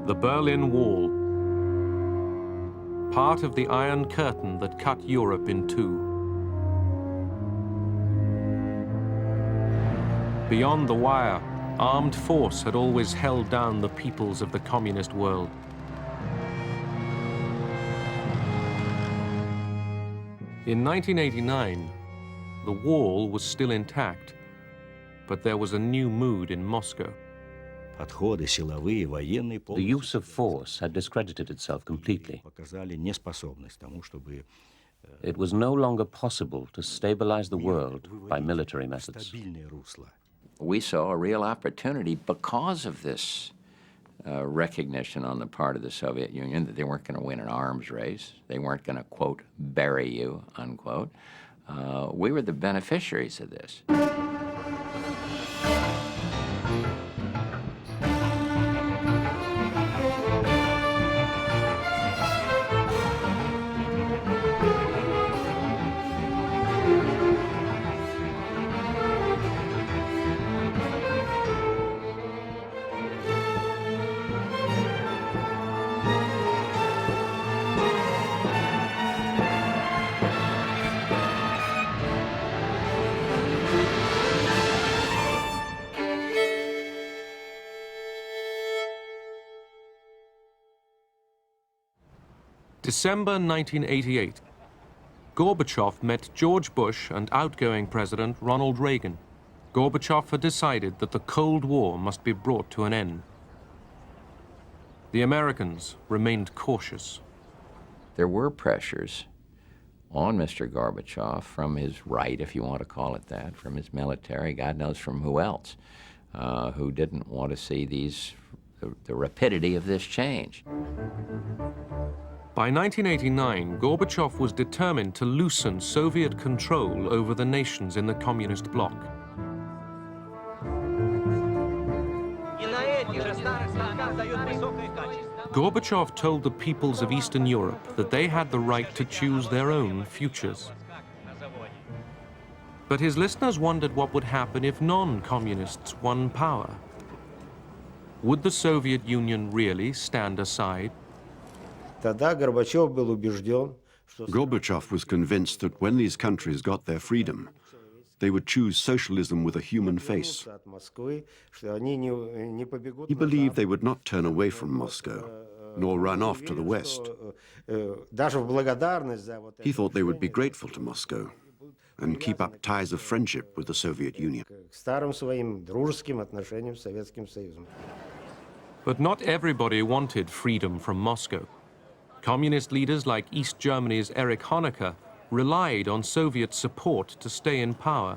The Berlin Wall, part of the Iron Curtain that cut Europe in two. Beyond the wire, armed force had always held down the peoples of the communist world. In 1989, the wall was still intact, but there was a new mood in Moscow. The use of force had discredited itself completely. It was no longer possible to stabilize the world by military methods. We saw a real opportunity because of this recognition on the part of the Soviet Union that they weren't going to win an arms race. They weren't going to, quote, bury you, unquote. We were the beneficiaries of this. December 1988. Gorbachev met George Bush and outgoing President Ronald Reagan. Gorbachev had decided that the Cold War must be brought to an end. The Americans remained cautious. There were pressures on Mr. Gorbachev from his right, if you want to call it that, from his military, God knows from who else, who didn't want to see the rapidity of this change. By 1989, Gorbachev was determined to loosen Soviet control over the nations in the communist bloc. Gorbachev told the peoples of Eastern Europe that they had the right to choose their own futures. But his listeners wondered what would happen if non-communists won power. Would the Soviet Union really stand aside? Gorbachev was convinced that when these countries got their freedom, they would choose socialism with a human face. He believed they would not turn away from Moscow, nor run off to the West. He thought they would be grateful to Moscow and keep up ties of friendship with the Soviet Union. But not everybody wanted freedom from Moscow. Communist leaders like East Germany's Erich Honecker relied on Soviet support to stay in power.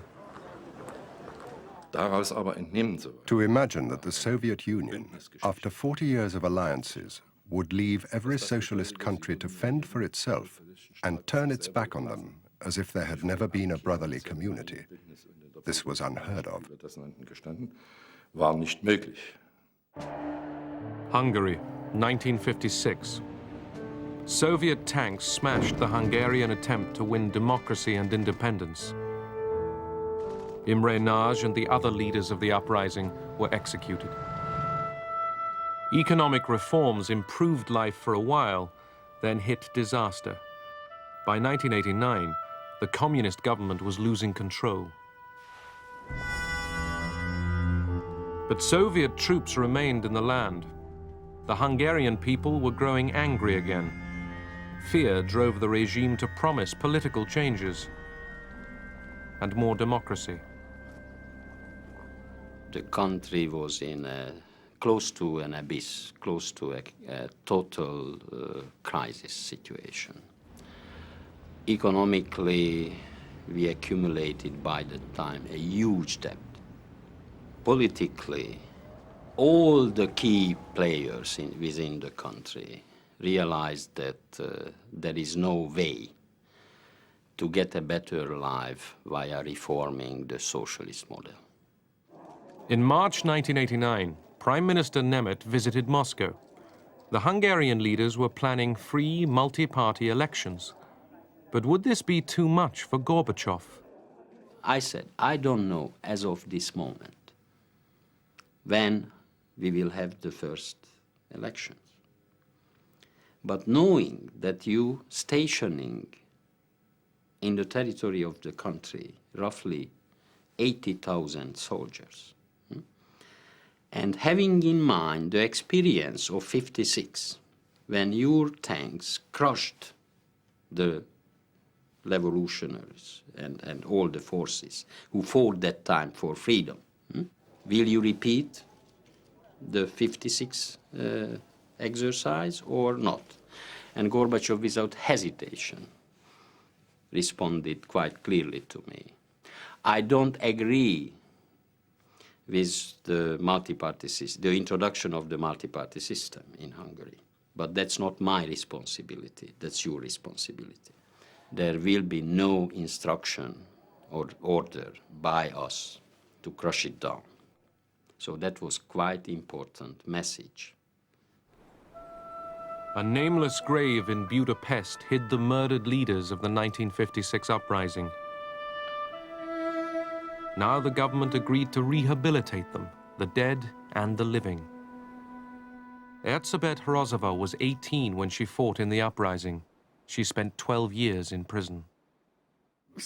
To imagine that the Soviet Union, after 40 years of alliances, would leave every socialist country to fend for itself and turn its back on them as if there had never been a brotherly community, this was unheard of. Hungary, 1956. Soviet tanks smashed the Hungarian attempt to win democracy and independence. Imre Nagy and the other leaders of the uprising were executed. Economic reforms improved life for a while, then hit disaster. By 1989, the communist government was losing control. But Soviet troops remained in the land. The Hungarian people were growing angry again. Fear drove the regime to promise political changes and more democracy. The country was close to an abyss, close to a total crisis situation. Economically, we accumulated by the time a huge debt. Politically, all the key players within the country realized that there is no way to get a better life via reforming the socialist model. In March 1989, Prime Minister Nemeth visited Moscow. The Hungarian leaders were planning free, multi-party elections. But would this be too much for Gorbachev? I said, I don't know as of this moment when we will have the first elections. But knowing that you stationing in the territory of the country roughly 80,000 soldiers, and having in mind the experience of '56, when your tanks crushed the revolutionaries and all the forces who fought that time for freedom, will you repeat the '56 exercise or not? And Gorbachev, without hesitation, responded quite clearly to me. I don't agree with the multi-party system, the introduction of the multi-party system in Hungary. But that's not my responsibility, that's your responsibility. There will be no instruction or order by us to crush it down. So that was quite important message. A nameless grave in Budapest hid the murdered leaders of the 1956 uprising. Now the government agreed to rehabilitate them, the dead and the living. Erzsébet Hrozova was 18 when she fought in the uprising. She spent 12 years in prison. I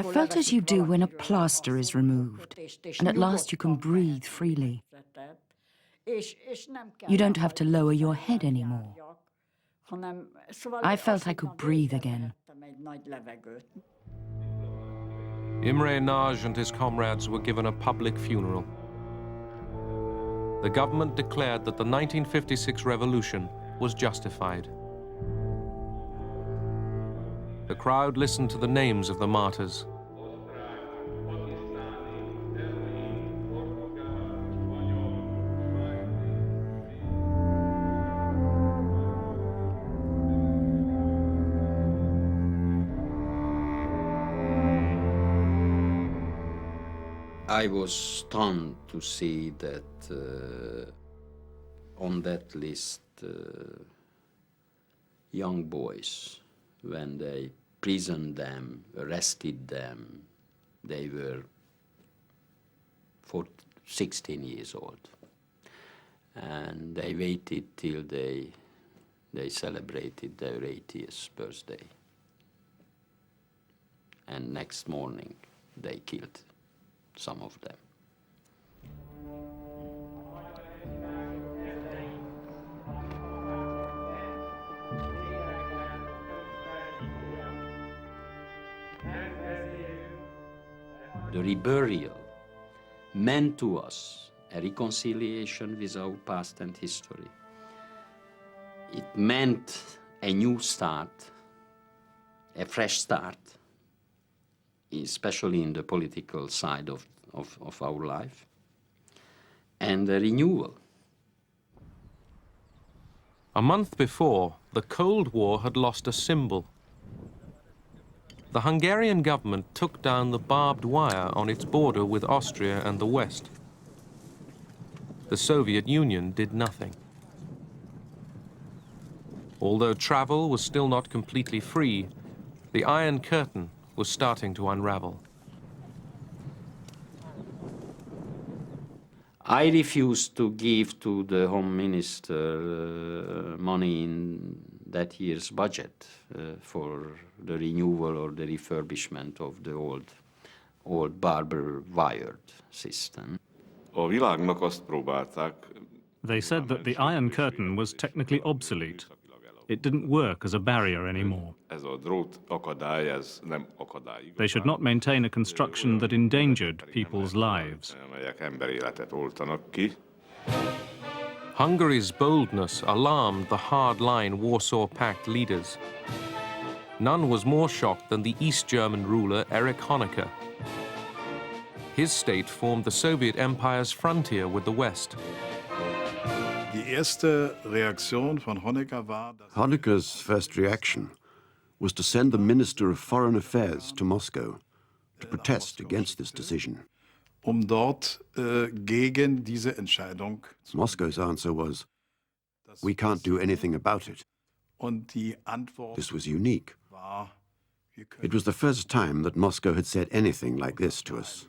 felt as you do when a plaster is removed, and at last you can breathe freely. You don't have to lower your head anymore. I felt I could breathe again. Imre Nagy and his comrades were given a public funeral. The government declared that the 1956 revolution was justified. The crowd listened to the names of the martyrs. I was stunned to see that on that list, young boys, when they prisoned them, arrested them, they were 16 years old. And they waited till they celebrated their 80th birthday. And next morning, they killed some of them. The reburial meant to us a reconciliation with our past and history. It meant a new start, a fresh start, especially in the political side of our life, and a renewal. A month before, the Cold War had lost a symbol. The Hungarian government took down the barbed wire on its border with Austria and the West. The Soviet Union did nothing. Although travel was still not completely free, the Iron Curtain was starting to unravel. I refused to give to the Home Minister money in that year's budget for the renewal or the refurbishment of the old barber wired system. They said that the Iron Curtain was technically obsolete. It didn't work as a barrier anymore. They should not maintain a construction that endangered people's lives. Hungary's boldness alarmed the hard-line Warsaw Pact leaders. None was more shocked than the East German ruler Erich Honecker. His state formed the Soviet Empire's frontier with the West. Honecker's first reaction was to send the Minister of Foreign Affairs to Moscow to protest against this decision. Moscow's answer was, "We can't do anything about it." This was unique. It was the first time that Moscow had said anything like this to us.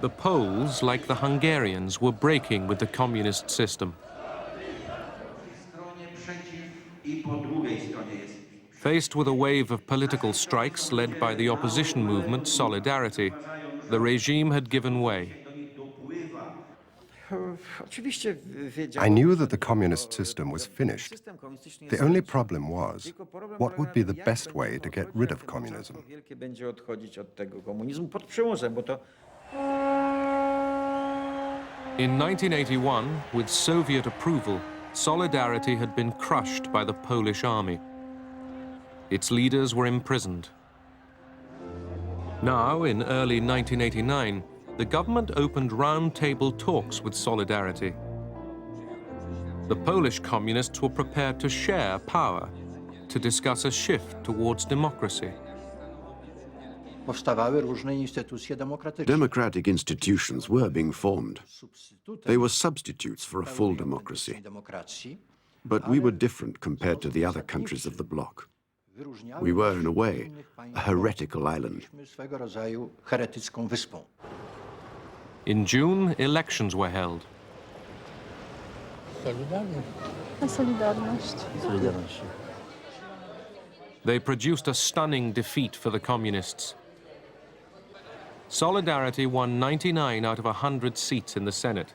The Poles, like the Hungarians, were breaking with the communist system. Faced with a wave of political strikes led by the opposition movement Solidarity, the regime had given way. I knew that the communist system was finished. The only problem was, what would be the best way to get rid of communism? In 1981, with Soviet approval, Solidarity had been crushed by the Polish army. Its leaders were imprisoned. Now, in early 1989, the government opened round-table talks with Solidarity. The Polish communists were prepared to share power, to discuss a shift towards democracy. Democratic institutions were being formed. They were substitutes for a full democracy. But we were different compared to the other countries of the bloc. We were, in a way, a heretical island. In June, elections were held. They produced a stunning defeat for the communists. Solidarity won 99 out of 100 seats in the Senate.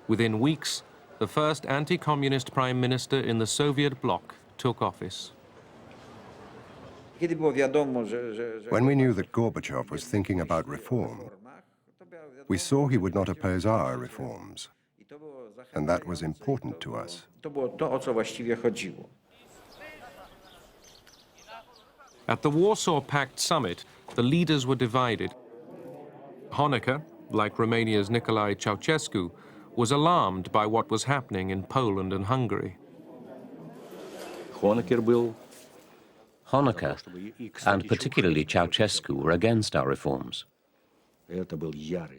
Within weeks, the first anti-communist prime minister in the Soviet bloc took office. When we knew that Gorbachev was thinking about reform, we saw he would not oppose our reforms, and that was important to us. At the Warsaw Pact summit, the leaders were divided. Honecker, like Romania's Nicolae Ceausescu, was alarmed by what was happening in Poland and Hungary. Honecker, and particularly Ceausescu, were against our reforms.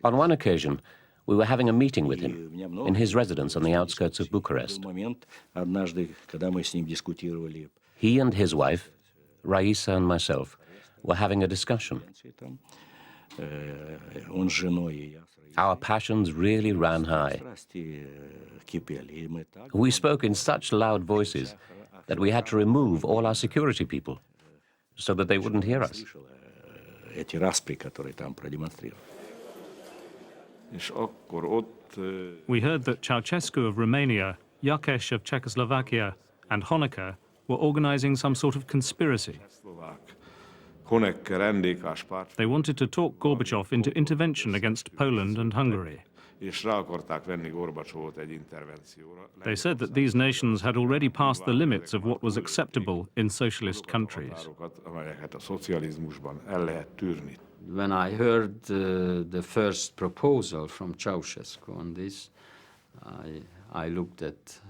On one occasion, we were having a meeting with him in his residence on the outskirts of Bucharest. He and his wife, Raisa, and myself were having a discussion. Our passions really ran high. We spoke in such loud voices that we had to remove all our security people so that they wouldn't hear us. We heard that Ceausescu of Romania, Jakeš of Czechoslovakia, and Honecker were organizing some sort of conspiracy. They wanted to talk Gorbachev into intervention against Poland and Hungary. They said that these nations had already passed the limits of what was acceptable in socialist countries. When I heard the first proposal from Ceausescu on this, I looked at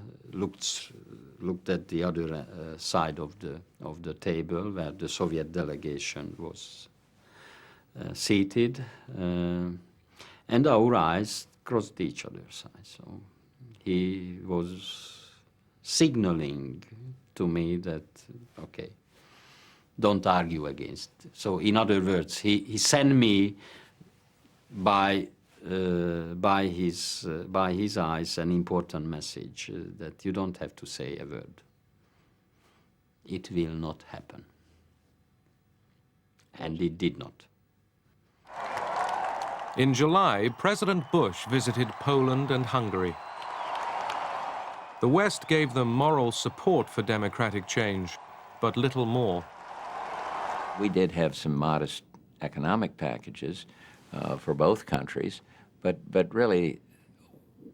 the other side of the table where the Soviet delegation was seated, and our eyes crossed each other's side. So he was signaling to me that, okay, don't argue against. So in other words, he sent me by his eyes an important message that you don't have to say a word. It will not happen. And it did not. In July, President Bush visited Poland and Hungary. The West gave them moral support for democratic change, but little more. We did have some modest economic packages for both countries, but really,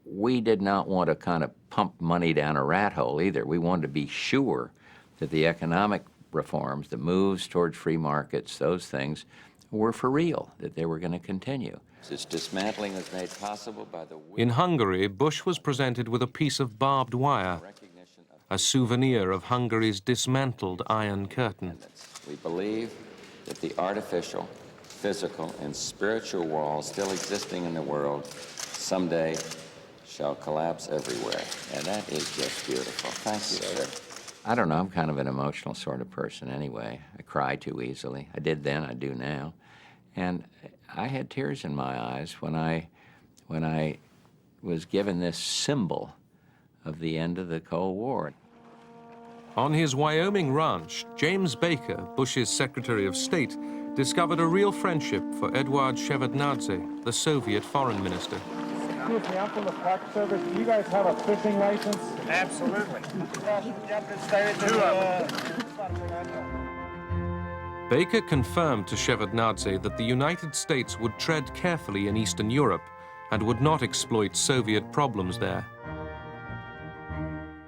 we did not want to kind of pump money down a rat hole either. We wanted to be sure that the economic reforms, the moves towards free markets, those things, were for real, that they were going to continue. This dismantling was made possible by the... In Hungary, Bush was presented with a piece of barbed wire, a souvenir of Hungary's dismantled Iron Curtain. We believe that the artificial, physical, and spiritual walls still existing in the world someday shall collapse everywhere. And that is just beautiful. Thank you, sir. I don't know, I'm kind of an emotional sort of person anyway. I cry too easily. I did then, I do now. And I had tears in my eyes when I was given this symbol of the end of the Cold War. On his Wyoming ranch, James Baker, Bush's Secretary of State, discovered a real friendship for Eduard Shevardnadze, the Soviet foreign minister. Excuse me, I'm from the Park Service. Do you guys have a fishing license? Absolutely. Baker confirmed to Shevardnadze that the United States would tread carefully in Eastern Europe and would not exploit Soviet problems there.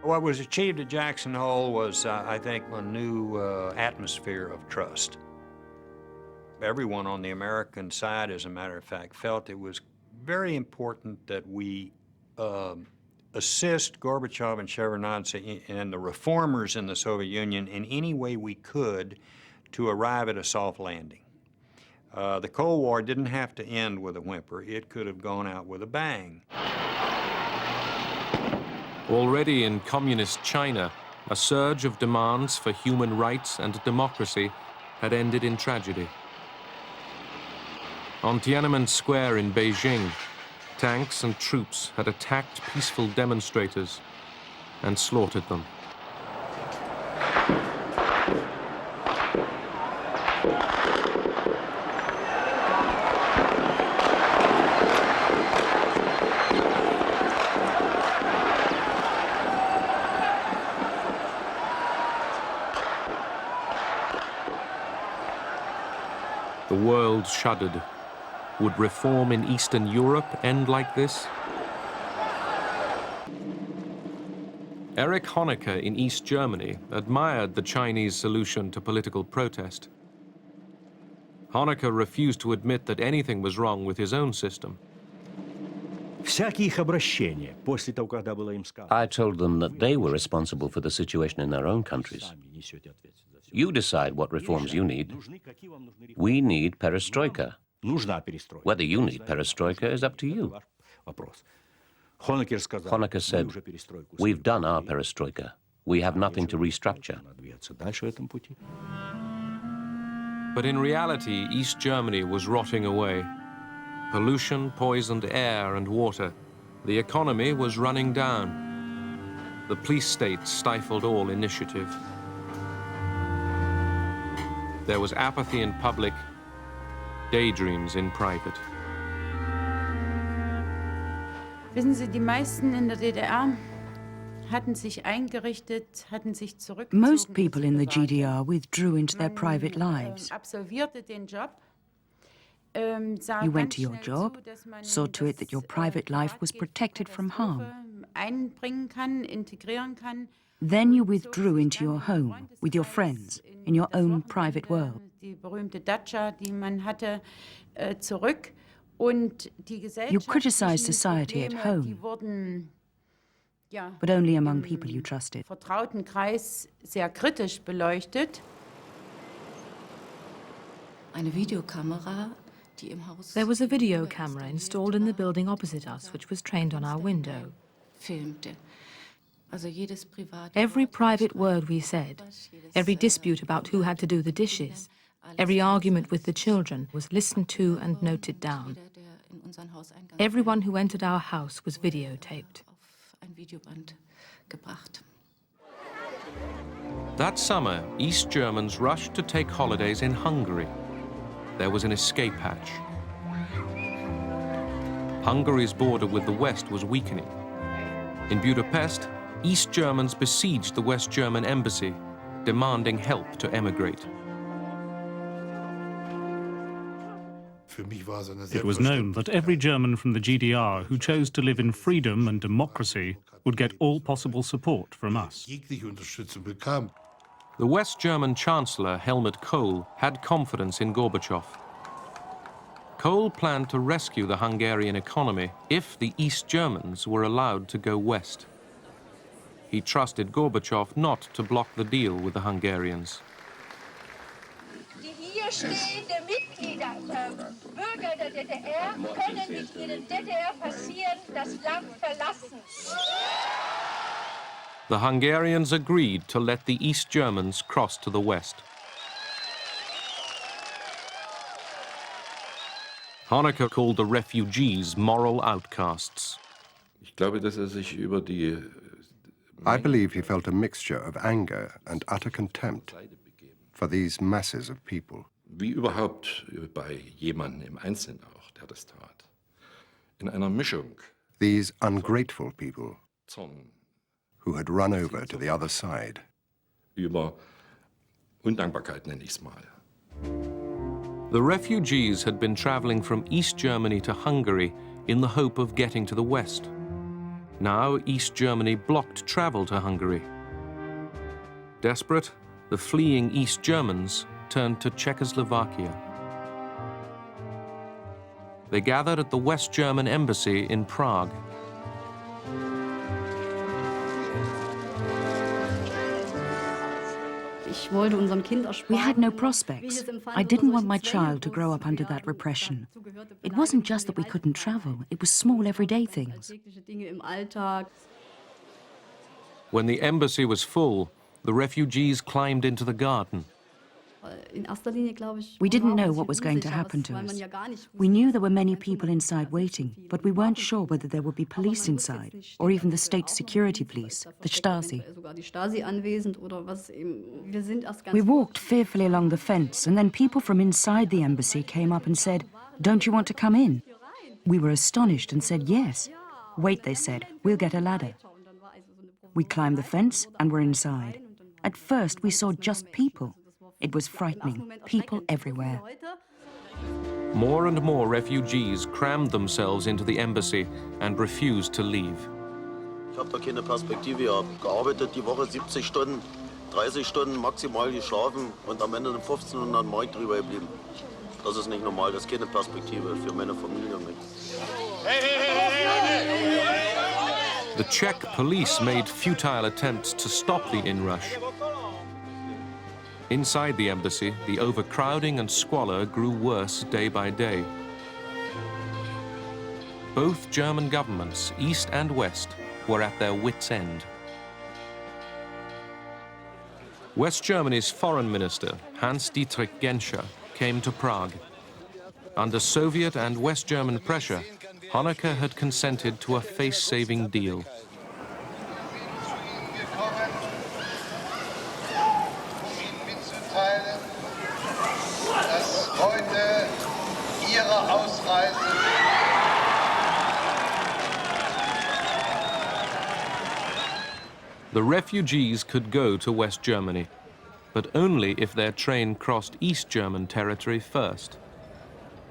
What was achieved at Jackson Hole was, I think, a new atmosphere of trust. Everyone on the American side, as a matter of fact, felt it was very important that we assist Gorbachev and Shevardnadze and the reformers in the Soviet Union in any way we could to arrive at a soft landing. The Cold War didn't have to end with a whimper. It could have gone out with a bang. Already in communist China, a surge of demands for human rights and democracy had ended in tragedy. On Tiananmen Square in Beijing, tanks and troops had attacked peaceful demonstrators and slaughtered them. The world shuddered. Would reform in Eastern Europe end like this? Erich Honecker in East Germany admired the Chinese solution to political protest. Honecker refused to admit that anything was wrong with his own system. I told them that they were responsible for the situation in their own countries. You decide what reforms you need. We need perestroika. Whether you need perestroika is up to you. Honecker said, we've done our perestroika. We have nothing to restructure. But in reality, East Germany was rotting away. Pollution poisoned air and water. The economy was running down. The police state stifled all initiative. There was apathy in public, daydreams in private. Wissen Sie, die meisten in der DDR hatten sich eingerichtet, hatten sich zurückgezogen. Most people in the GDR withdrew into their private lives. Absolvierte den Job. You went to your job, saw to it that your private life was protected from harm. Einbringen kann, integrieren kann. Then you withdrew into your home, with your friends, in your own private world. Die berühmte Datscha, die man hatte, zurück. Und die You criticized society at home, die wurden, ja, but only among people you trusted. Vertrauten Kreis sehr kritisch beleuchtet. Eine Videokamera. There was a video camera installed in the building opposite us, which was trained on our window. Every private word we said, every dispute about who had to do the dishes, every argument with the children was listened to and noted down. Everyone who entered our house was videotaped. That summer, East Germans rushed to take holidays in Hungary. There was an escape hatch. Hungary's border with the West was weakening. In Budapest, East Germans besieged the West German embassy, demanding help to emigrate. It was known that every German from the GDR who chose to live in freedom and democracy would get all possible support from us. The West German Chancellor, Helmut Kohl, had confidence in Gorbachev. Kohl planned to rescue the Hungarian economy if the East Germans were allowed to go west. He trusted Gorbachev not to block the deal with the Hungarians. Die hier stehenden Mitglieder, Bürger der DDR, können mit ihnen DDR passieren, das Land verlassen. The Hungarians agreed to let the East Germans cross to the west. Honecker called the refugees moral outcasts. I believe he felt a mixture of anger and utter contempt for these masses of people. Wie überhaupt bei jemandem im Einzelnen auch, der das tat. In einer Mischung. These ungrateful people who had run over to the other side. Über Undankbarkeit nenne ich es mal. The refugees had been traveling from East Germany to Hungary in the hope of getting to the west. Now East Germany blocked travel to Hungary. Desperate, the fleeing East Germans turned to Czechoslovakia. They gathered at the West German embassy in Prague. We had no prospects. I didn't want my child to grow up under that repression. It wasn't just that we couldn't travel, it was small everyday things. When the embassy was full, the refugees climbed into the garden. We didn't know what was going to happen to us. We knew there were many people inside waiting, but we weren't sure whether there would be police inside, or even the state security police, the Stasi. We walked fearfully along the fence, and then people from inside the embassy came up and said, "Don't you want to come in?" We were astonished and said, "Yes." "Wait," they said, "we'll get a ladder." We climbed the fence and were inside. At first, we saw just people. It was frightening, people everywhere. More and more refugees crammed themselves into the embassy and refused to leave. Ich habe da keine Perspektive. Ich habe gearbeitet die Woche 70 Stunden, 30 Stunden maximal geschlafen und am Ende sind 15 und dann Mark drüber geblieben. Das ist nicht normal, das ist keine Perspektive für meine Familie und mich. The Czech police made futile attempts to stop the inrush. Inside the embassy, the overcrowding and squalor grew worse day by day. Both German governments, East and West, were at their wits' end. West Germany's foreign minister, Hans-Dietrich Genscher, came to Prague. Under Soviet and West German pressure, Honecker had consented to a face-saving deal. The refugees could go to West Germany, but only if their train crossed East German territory first.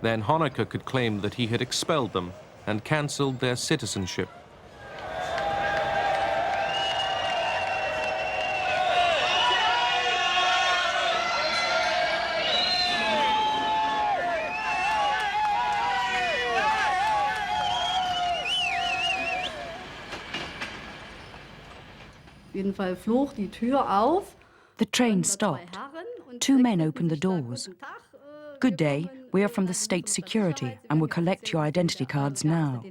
Then Honecker could claim that he had expelled them and cancelled their citizenship. The train stopped. Two men opened the doors. "Good day, we are from the state security and will collect your identity cards now."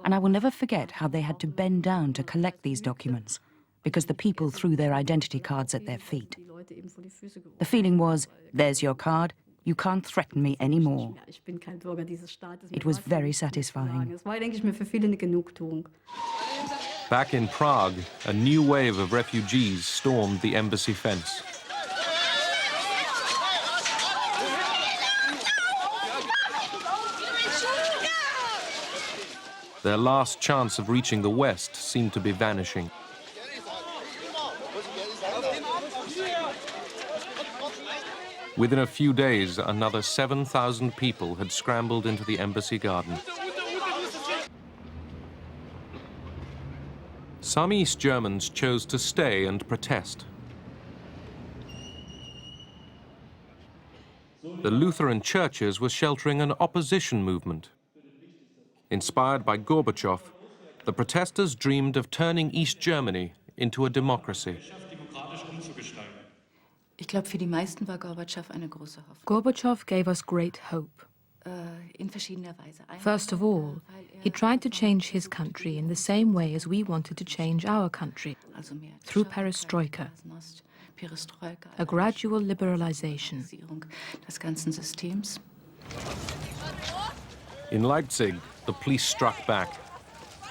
And I will never forget how they had to bend down to collect these documents, because the people threw their identity cards at their feet. The feeling was, there's your card, you can't threaten me anymore. It was very satisfying. Back in Prague, a new wave of refugees stormed the embassy fence. Their last chance of reaching the West seemed to be vanishing. Within a few days, another 7,000 people had scrambled into the embassy garden. Some East Germans chose to stay and protest. The Lutheran churches were sheltering an opposition movement. Inspired by Gorbachev, the protesters dreamed of turning East Germany into a democracy. Ich glaube, für die meisten war Gorbatschow eine große Hoffnung. Gorbachev gave us great hope. First of all, he tried to change his country in the same way as we wanted to change our country, through perestroika, a gradual liberalization. In Leipzig, the police struck back.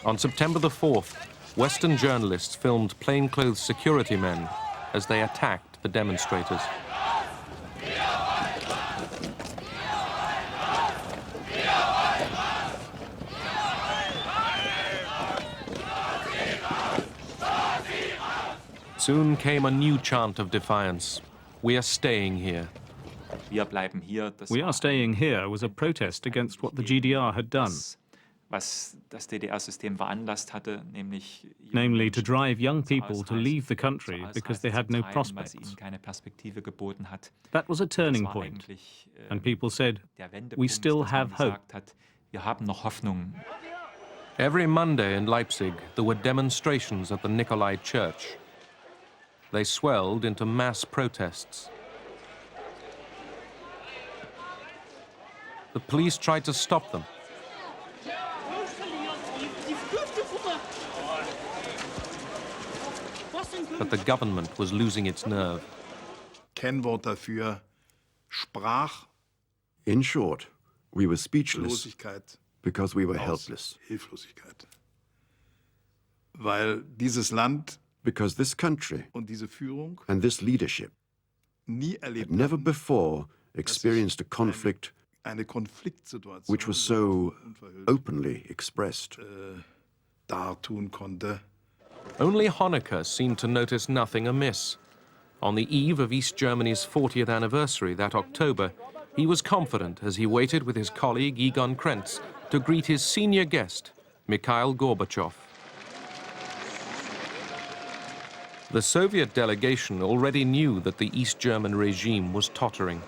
On September the 4th, Western journalists filmed plainclothes security men as they attacked the demonstrators. Soon came a new chant of defiance. We are staying here. We are staying here was a protest against what the GDR had done, namely to drive young people to leave the country because they had no prospects. That was a turning point, and people said, we still have hope. Every Monday in Leipzig, there were demonstrations at the Nikolai Church. They swelled into mass protests. The police tried to stop them. But the government was losing its nerve. Kennwort dafür, In short, we were speechless because we were helpless. Hilflosigkeit. Weil dieses Land Because this country und diese Führung and this leadership nie had erlebt never hatten, before experienced a conflict eine Konfliktsituation which was so openly expressed. dartun konnte. Only Honecker seemed to notice nothing amiss. On the eve of East Germany's 40th anniversary that October, he was confident as he waited with his colleague Egon Krenz to greet his senior guest, Mikhail Gorbachev. The Soviet delegation already knew that the East German regime was tottering.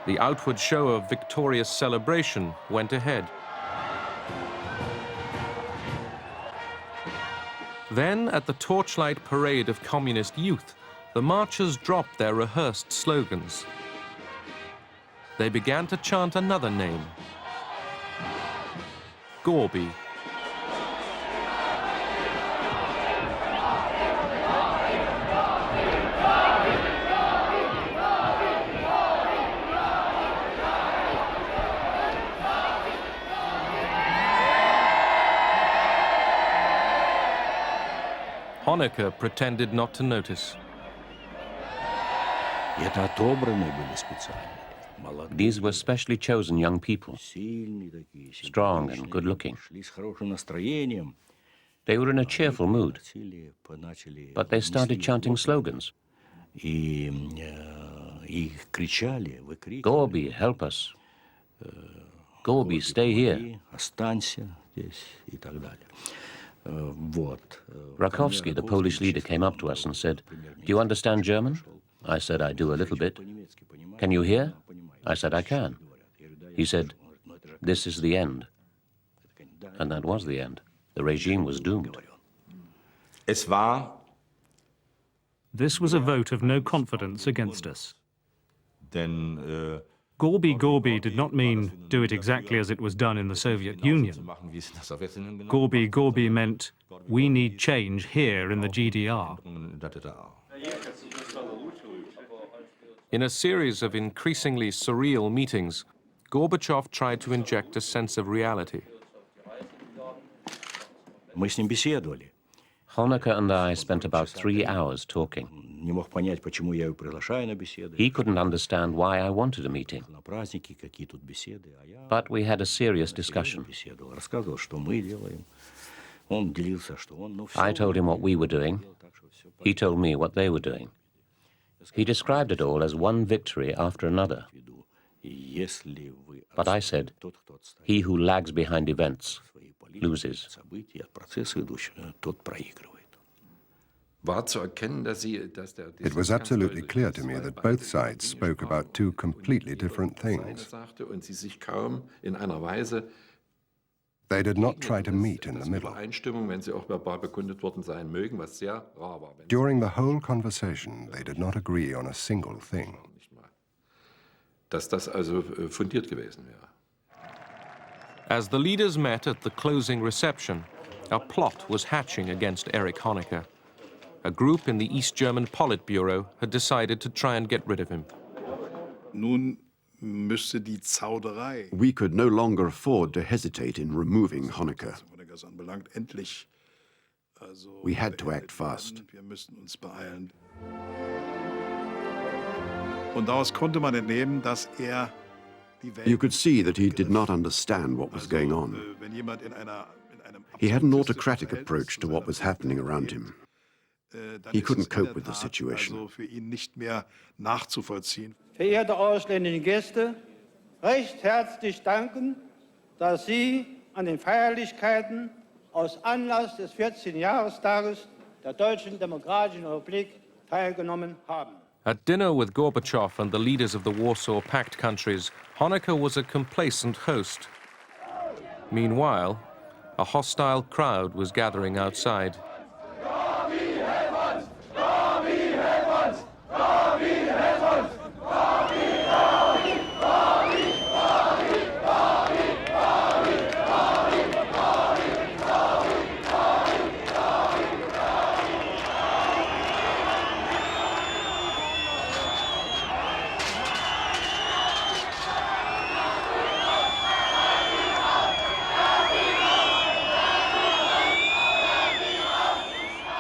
The outward show of victorious celebration went ahead. Then, at the torchlight parade of communist youth, the marchers dropped their rehearsed slogans. They began to chant another name, Gorby. Honecker pretended not to notice. These were specially chosen young people, strong and good-looking. They were in a cheerful mood, but they started chanting slogans. Gorby, help us. Gorby, stay here. Rakowski, the Polish leader, came up to us and said, "Do you understand German?" I said, "I do a little bit." "Can you hear?" I said, "I can." He said, "This is the end." And that was the end. The regime was doomed. This was a vote of no confidence against us. Gorby Gorby did not mean do it exactly as it was done in the Soviet Union. Gorby Gorby meant we need change here in the GDR. In a series of increasingly surreal meetings, Gorbachev tried to inject a sense of reality. Honecker and I spent about 3 hours talking. He couldn't understand why I wanted a meeting. But we had a serious discussion. I told him what we were doing. He told me what they were doing. He described it all as one victory after another. But I said, he who lags behind events loses. It was absolutely clear to me that both sides spoke about two completely different things. They did not try to meet in the middle. During the whole conversation, they did not agree on a single thing. dass das also fundiert gewesen wäre. As the leaders met at the closing reception, a plot was hatching against Erich Honecker. A group in the East German Politburo had decided to try and get rid of him. Nun müsste die Zauderei, We could no longer afford to hesitate in removing Honecker. Honeckers anbelangt, endlich also We had to act fast. Wir müssen uns beeilen. Und daraus konnte man entnehmen, dass die Welt, You could see that he did not understand what was going on. wenn jemand in einem He had an autocratic approach to what was happening around him. dann He ist couldn't es in cope der with the Tat situation. also für ihn nicht mehr nachzuvollziehen. Verehrte ausländische Gäste, recht herzlich danken, dass Sie an den Feierlichkeiten aus Anlass des 14. Jahrestages der Deutschen Demokratischen Republik teilgenommen haben. At dinner with Gorbachev and the leaders of the Warsaw Pact countries, Honecker was a complacent host. Meanwhile, a hostile crowd was gathering outside.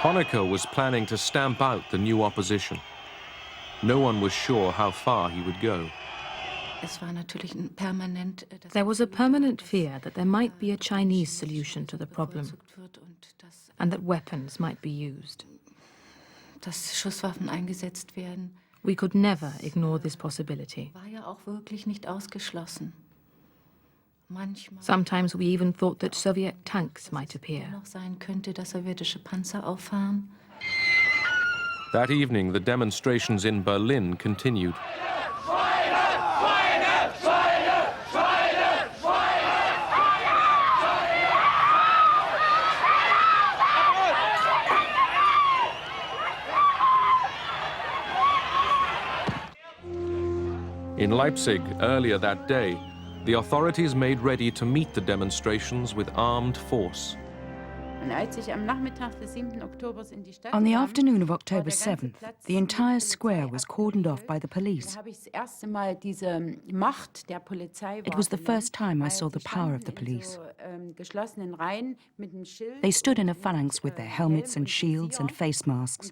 Honecker was planning to stamp out the new opposition. No one was sure how far he would go. There was a permanent fear that there might be a Chinese solution to the problem and that weapons might be used. We could never ignore this possibility. Sometimes we even thought that Soviet tanks might appear. That evening, the demonstrations in Berlin continued. In Leipzig, earlier that day, the authorities made ready to meet the demonstrations with armed force. On the afternoon of October 7th, the entire square was cordoned off by the police. It was the first time I saw the power of the police. They stood in a phalanx with their helmets and shields and face masks.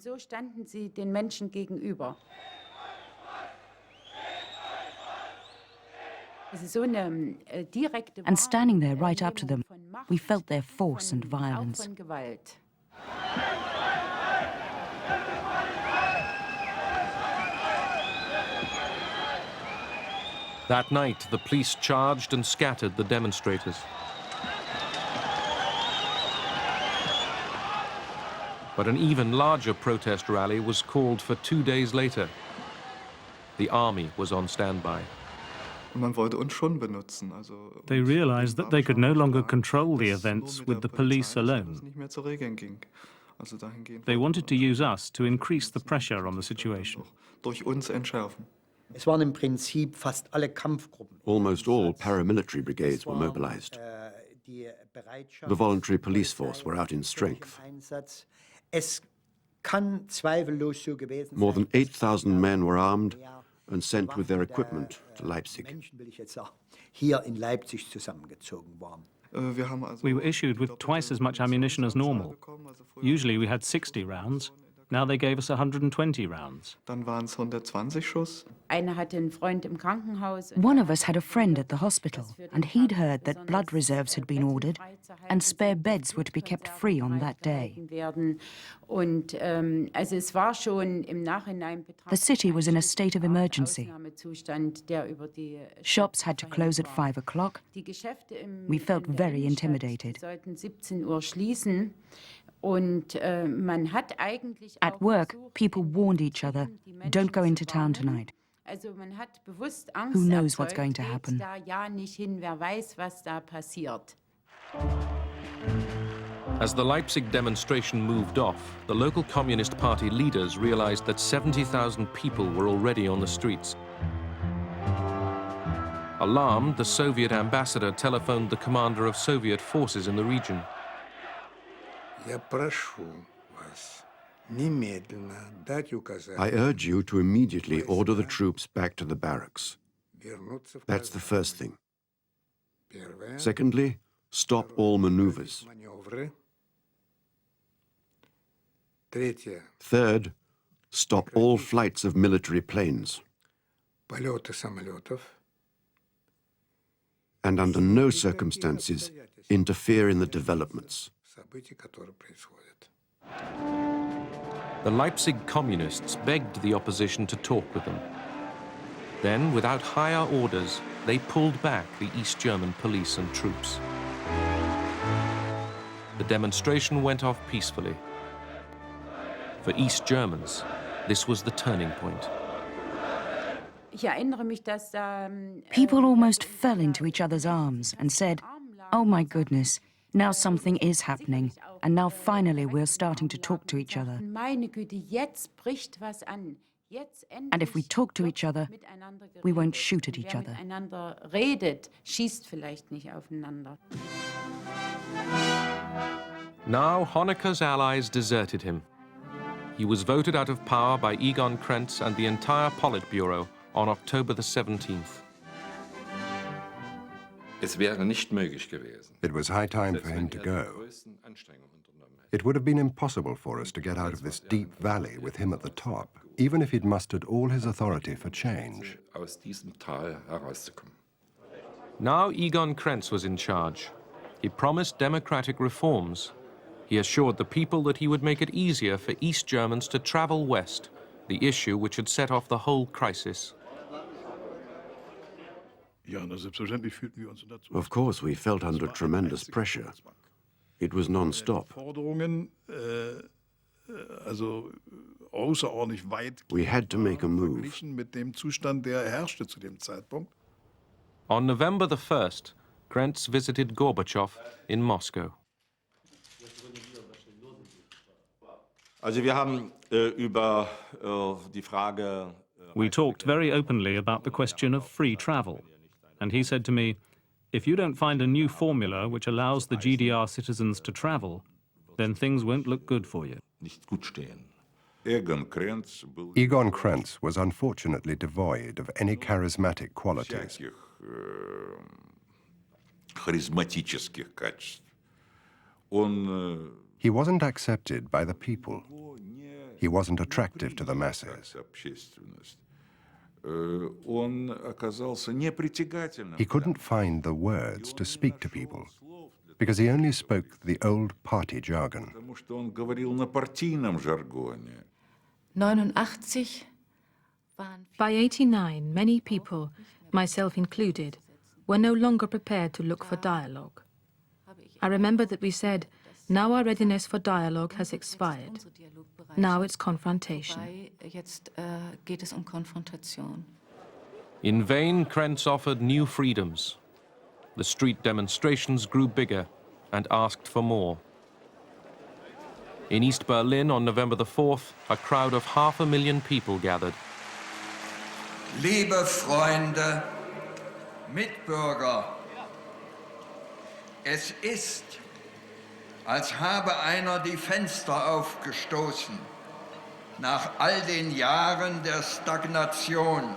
And standing there right up to them, we felt their force and violence. That night, the police charged and scattered the demonstrators. But an even larger protest rally was called for 2 days later. The army was on standby. They realized that they could no longer control the events with the police alone. They wanted to use us to increase the pressure on the situation. Almost all paramilitary brigades were mobilized. The voluntary police force were out in strength. More than 8,000 men were armed and sent with their equipment to Leipzig. We were issued with twice as much ammunition as normal. Usually we had 60 rounds. Now they gave us 120 rounds. One of us had a friend at the hospital, and he'd heard that blood reserves had been ordered, and spare beds were to be kept free on that day. The city was in a state of emergency. Shops had to close at 5 o'clock. We felt very intimidated. At work, people warned each other, don't go into town tonight. Who knows what's going to happen? As the Leipzig demonstration moved off, the local Communist Party leaders realized that 70,000 people were already on the streets. Alarmed, the Soviet ambassador telephoned the commander of Soviet forces in the region. I urge you to immediately order the troops back to the barracks. That's the first thing. Secondly, stop all maneuvers. Third, stop all flights of military planes. And under no circumstances interfere in the developments. The Leipzig communists begged the opposition to talk with them. Then, without higher orders, they pulled back the East German police and troops. The demonstration went off peacefully. For East Germans, this was the turning point. People almost fell into each other's arms and said, "Oh my goodness, now something is happening, and now finally we're starting to talk to each other. And if we talk to each other, we won't shoot at each other." Now Honecker's allies deserted him. He was voted out of power by Egon Krenz and the entire Politburo on October the 17th. It was high time for him to go. It would have been impossible for us to get out of this deep valley with him at the top, even if he'd mustered all his authority for change. Now Egon Krenz was in charge. He promised democratic reforms. He assured the people that he would make it easier for East Germans to travel west, the issue which had set off the whole crisis. Of course, we felt under tremendous pressure. It was non-stop. We had to make a move. On November the 1st, Krenz visited Gorbachev in Moscow. We talked very openly about the question of free travel. And he said to me, "If you don't find a new formula which allows the GDR citizens to travel, then things won't look good for you." Egon Krenz was unfortunately devoid of any charismatic qualities. He wasn't accepted by the people. He wasn't attractive to the masses. He couldn't find the words to speak to people because he only spoke the old party jargon. 89. By 89, many people, myself included, were no longer prepared to look for dialogue. I remember that we said, now our readiness for dialogue has expired. Now it's confrontation. In vain, Krenz offered new freedoms. The street demonstrations grew bigger and asked for more. In East Berlin on November the 4th, a crowd of 500,000 people gathered. Liebe Freunde, Mitbürger, es ist, als habe einer die Fenster aufgestoßen, nach all den Jahren der Stagnation,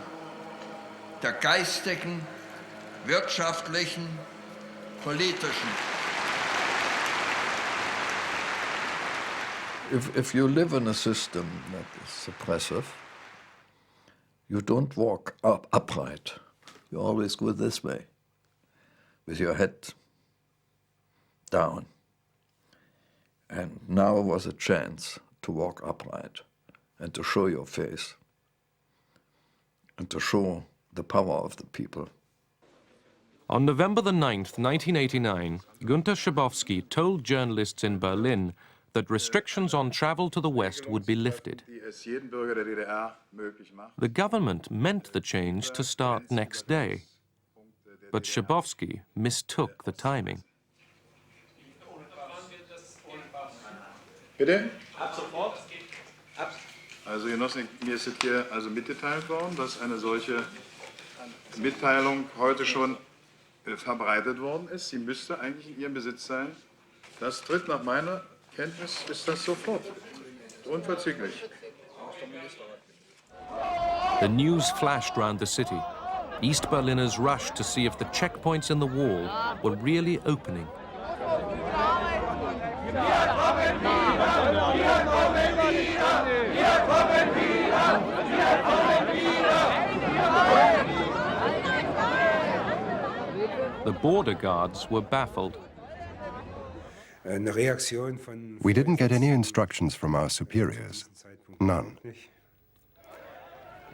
der geistigen, wirtschaftlichen, politischen. If you live in a system that is suppressive, you don't walk upright. You always go this way, with your head down. And now was a chance to walk upright and to show your face and to show the power of the people. On November the 9th, 1989, Günter Schabowski told journalists in Berlin that restrictions on travel to the West would be lifted. The government meant the change to start next day, but Schabowski mistook the timing. Bitte? Ab sofort. Also Genossen, mir ist hier also mitgeteilt worden, dass eine solche Mitteilung heute schon verbreitet worden ist. Sie müsste eigentlich in Ihrem Besitz sein. Das tritt nach meiner Kenntnis ist das sofort. Unverzüglich. The news flashed round the city. East Berliners rushed to see if the checkpoints in the wall were really opening. The border guards were baffled. We didn't get any instructions from our superiors. None.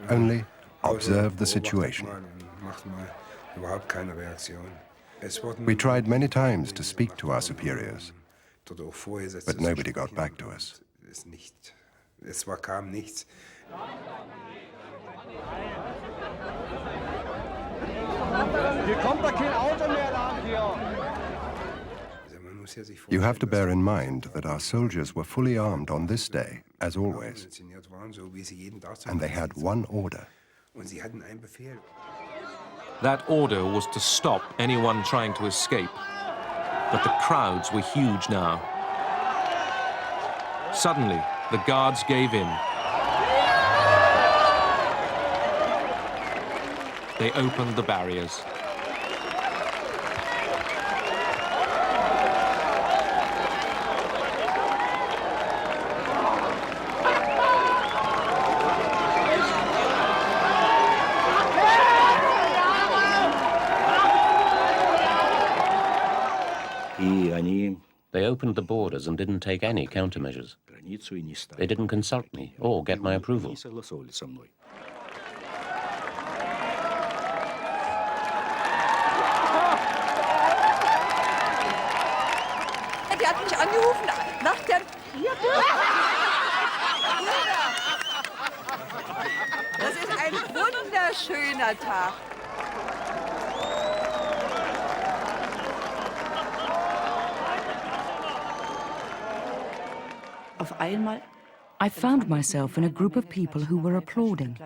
Only observe the situation. We tried many times to speak to our superiors, but nobody got back to us. You have to bear in mind that our soldiers were fully armed on this day, as always, and they had one order. That order was to stop anyone trying to escape. But the crowds were huge now. Suddenly, the guards gave in. They opened the barriers. They opened the borders and didn't take any countermeasures. They didn't consult me or get my approval. Die hat mich angerufen nach der Das ist ein wunderschöner Tag. I found myself in a group of people who were applauding.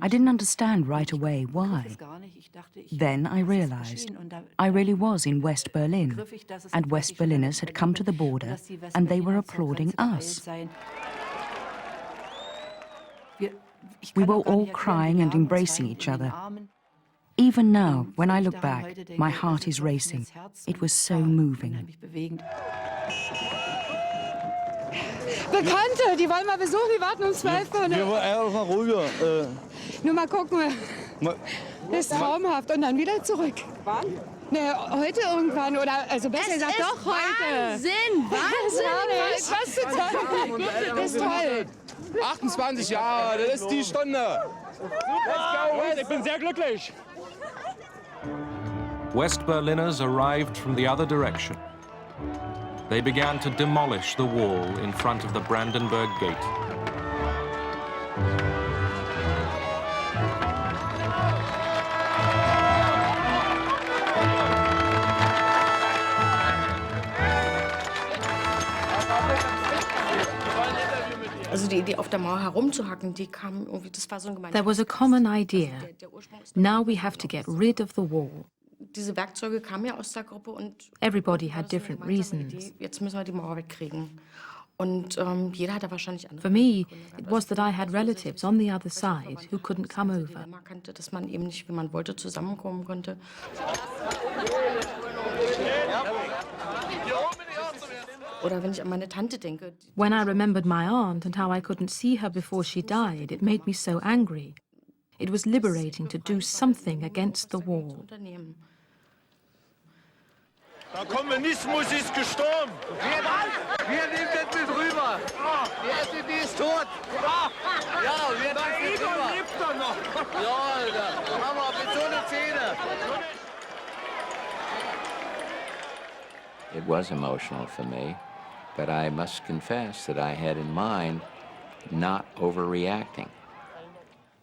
I didn't understand right away why. Then I realized I really was in West Berlin, and West Berliners had come to the border and they were applauding us. We were all crying and embracing each other. Even now, when I look back, my heart is racing. It was so moving. Bekannte, die wollen wir besuchen, die warten um 12 Uhr. Wir wollen einfach mal rüber. Nur mal gucken. Das ist traumhaft. Und dann wieder zurück. Wann? Ne, heute irgendwann. Oder, also besser gesagt, doch heute. Wahnsinn! Wahnsinn! Was zu tun? Das ist toll. 28 Jahre, das ist die Stunde. Let's go, ich bin sehr glücklich. West Berliners arrived from the other direction. They began to demolish the wall in front of the Brandenburg Gate. Also die Idee, auf der Mauer herumzuhacken, die kam irgendwie, das war so ein gemeinsames. There was a common idea. Now we have to get rid of the wall. Diese Werkzeuge kamen ja aus der Gruppe und Everybody had different reasons. Jetzt müssen wir die Mauer wegkriegen. Und jeder hatte wahrscheinlich andere. For me, it was that I had relatives on the other side who couldn't come over. Man kannte, dass man eben nicht, wie man wollte, zusammenkommen konnte. Oder wenn ich an meine Tante denke. When I remembered my aunt and how I couldn't see her before she died, it made me so angry. It was liberating to do something against the wall. Der Kommunismus ist gestorben. Wir nehmen das mit rüber. Die SED ist tot. Ja, wir nehmen das mit rüber. Lebt doch noch. Ja, Alter. Hammer, mit so einer Zähne. It was emotional for me, but I must confess that I had in mind not overreacting.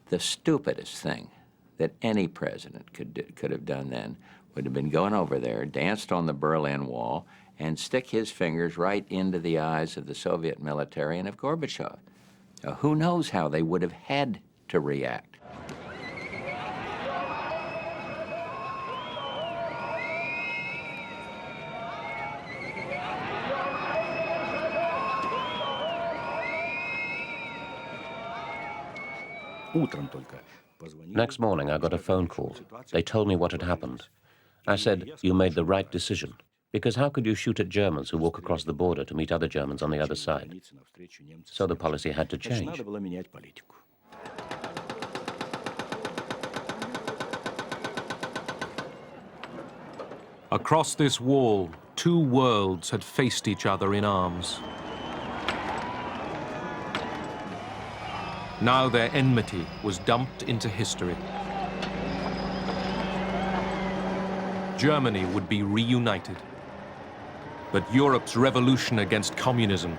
The stupidest thing that any president could have done then would have been going over there, danced on the Berlin Wall, and stick his fingers right into the eyes of the Soviet military and of Gorbachev. Now, who knows how they would have had to react. Next morning, I got a phone call. They told me what had happened. I said, you made the right decision. Because how could you shoot at Germans who walk across the border to meet other Germans on the other side? So the policy had to change. Across this wall, two worlds had faced each other in arms. Now their enmity was dumped into history. Germany would be reunited. But Europe's revolution against communism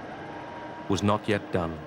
was not yet done.